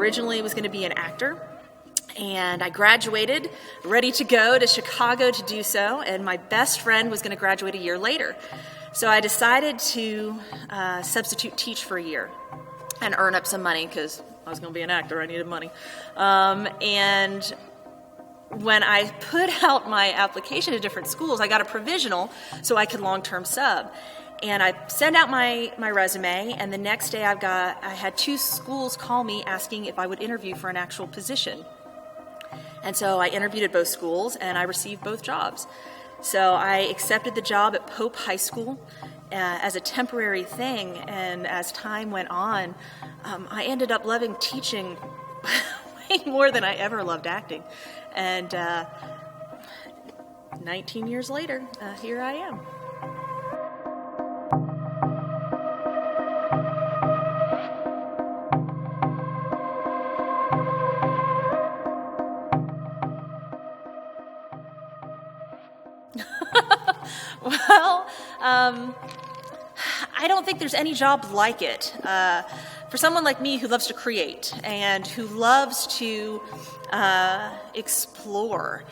originally was going to be an actor, and I graduated, ready to go to Chicago to do so, and my best friend was going to graduate a year later. So I decided to substitute teach for a year and earn up some money, because I was going to be an actor, I needed money. And when I put out my application to different schools, I got a provisional so I could long-term sub. And I sent out my resume, and the next day I had 2 schools call me asking if I would interview for an actual position. And so I interviewed at both schools, and I received both jobs. So I accepted the job at Pope High School as a temporary thing, and as time went on, I ended up loving teaching way more than I ever loved acting. And 19 years later, here I am. Well, I don't think there's any job like it. For someone like me who loves to create and who loves to explore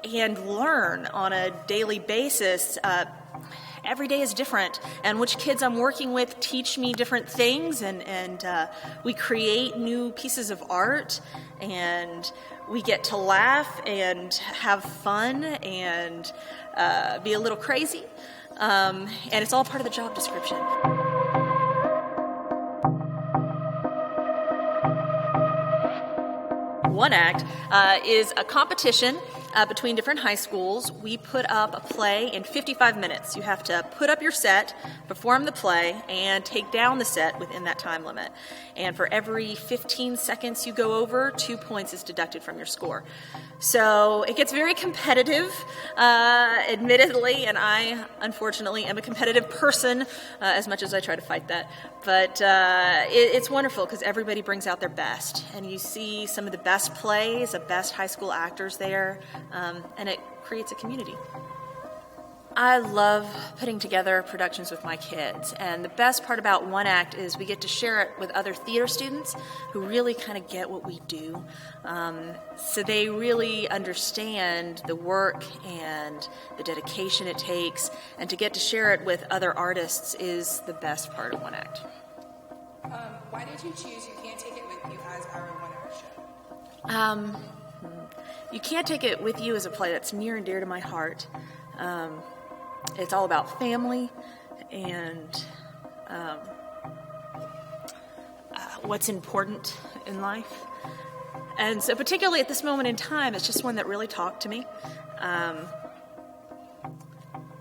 and learn on a daily basis, every day is different, and which kids I'm working with teach me different things, and we create new pieces of art, and we get to laugh and have fun and be a little crazy, and it's all part of the job description. One Act is a competition between different high schools. We put up a play in 55 minutes. You have to put up your set, perform the play, and take down the set within that time limit. And for every 15 seconds you go over, 2 points is deducted from your score. So it gets very competitive, admittedly, and I, unfortunately, am a competitive person, as much as I try to fight that. But it's wonderful because everybody brings out their best, and you see some of the best plays, the best high school actors there, and it creates a community. I love putting together productions with my kids, and the best part about One Act is we get to share it with other theater students who really kind of get what we do, so they really understand the work and the dedication it takes, and to get to share it with other artists is the best part of One Act. Why did you choose You Can't Take It With You as our One Act show? You Can't Take It With You is a play that's near and dear to my heart. It's all about family and what's important in life. And so particularly at this moment in time, it's just one that really talked to me.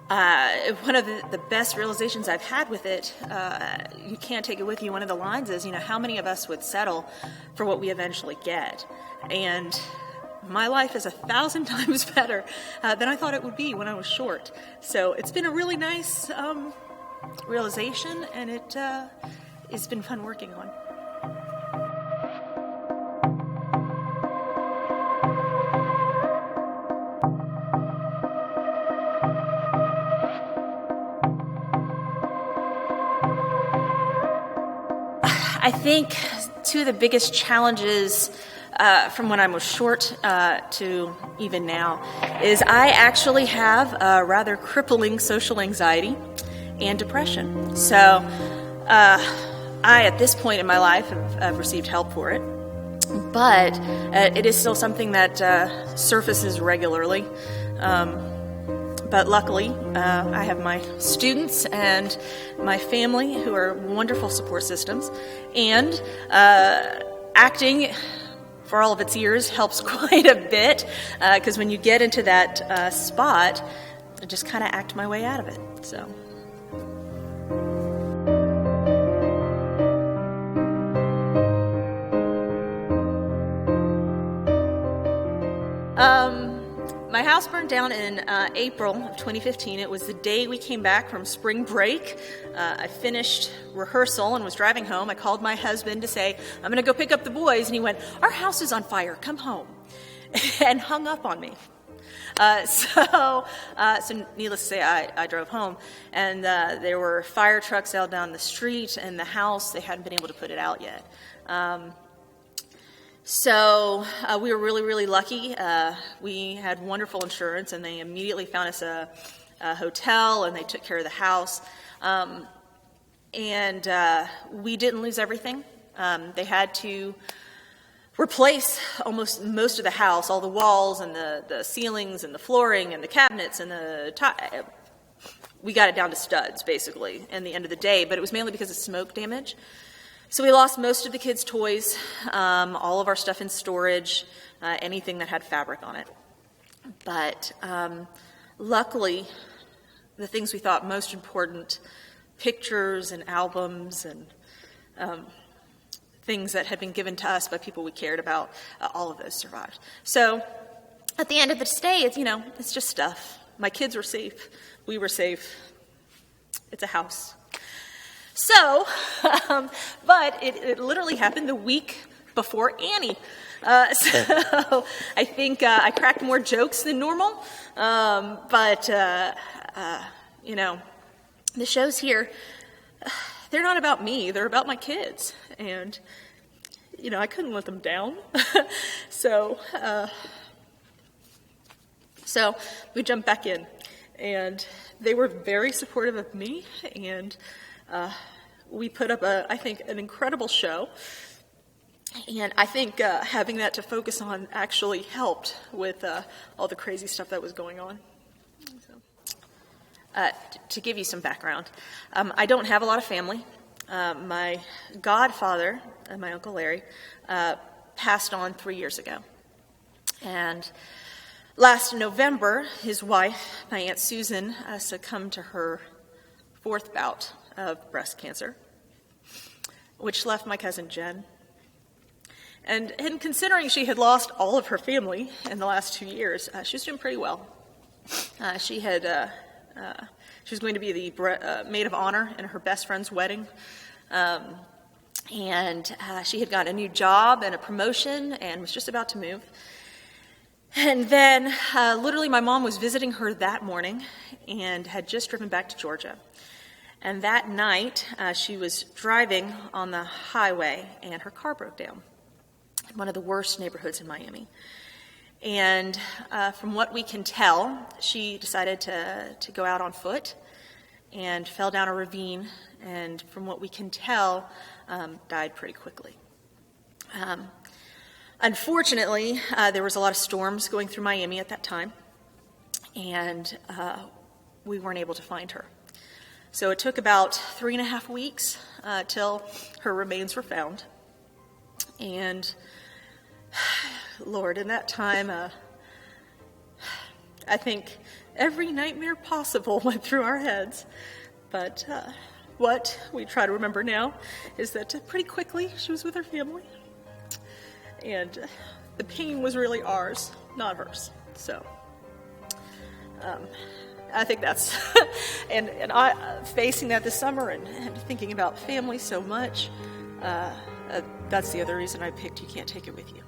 One of the best realizations I've had with it, You Can't Take It With You, one of the lines is, how many of us would settle for what we eventually get? And my life is 1,000 times better than I thought it would be when I was short. So it's been a really nice realization, and it's been fun working on. I think 2 of the biggest challenges from when I was short to even now is I actually have a rather crippling social anxiety and depression. So I, at this point in my life, have received help for it. But it is still something that surfaces regularly. But luckily, I have my students and my family who are wonderful support systems. And acting, for all of its years, helps quite a bit, because when you get into that spot, I just kind of act my way out of it. So. My house burned down in April of 2015. It was the day we came back from spring break. I finished rehearsal and was driving home. I called my husband to say, I'm going to go pick up the boys. And he went, our house is on fire. Come home. And hung up on me. So needless to say, I drove home. And there were fire trucks out down the street, and the house, they hadn't been able to put it out yet. So we were really, really lucky. We had wonderful insurance, and they immediately found us a hotel, and they took care of the house. And we didn't lose everything. They had to replace almost most of the house, all the walls and the ceilings and the flooring and the cabinets and we got it down to studs, basically, in the end of the day, but it was mainly because of smoke damage. So we lost most of the kids' toys, all of our stuff in storage, anything that had fabric on it. But luckily, the things we thought most important, pictures and albums and things that had been given to us by people we cared about, all of those survived. So at the end of the day, it's just stuff. My kids were safe. We were safe. It's a house. So, but it literally happened the week before Annie. So I think I cracked more jokes than normal. But the shows here, they're not about me. They're about my kids. And, I couldn't let them down. So we jumped back in. And they were very supportive of me. And we put up, I think, an incredible show. And I think having that to focus on actually helped with all the crazy stuff that was going on. To give you some background, I don't have a lot of family. My godfather, my Uncle Larry, passed on 3 years ago. And last November, his wife, my Aunt Susan, succumbed to her 4th bout of breast cancer, which left my cousin Jen. And considering she had lost all of her family in the last 2 years, she was doing pretty well. She was going to be the maid of honor in her best friend's wedding. And she had got a new job and a promotion and was just about to move. And then literally my mom was visiting her that morning and had just driven back to Georgia. And that night she was driving on the highway and her car broke down in one of the worst neighborhoods in Miami. And from what we can tell, she decided to go out on foot and fell down a ravine, and from what we can tell, died pretty quickly. Unfortunately, there was a lot of storms going through Miami at that time, and we weren't able to find her. So it took about 3.5 weeks till her remains were found. And Lord, in that time, I think every nightmare possible went through our heads. But what we try to remember now is that pretty quickly she was with her family. And the pain was really ours, not hers. So I think that's, and I facing that this summer and thinking about family so much, that's the other reason I picked You Can't Take It With You.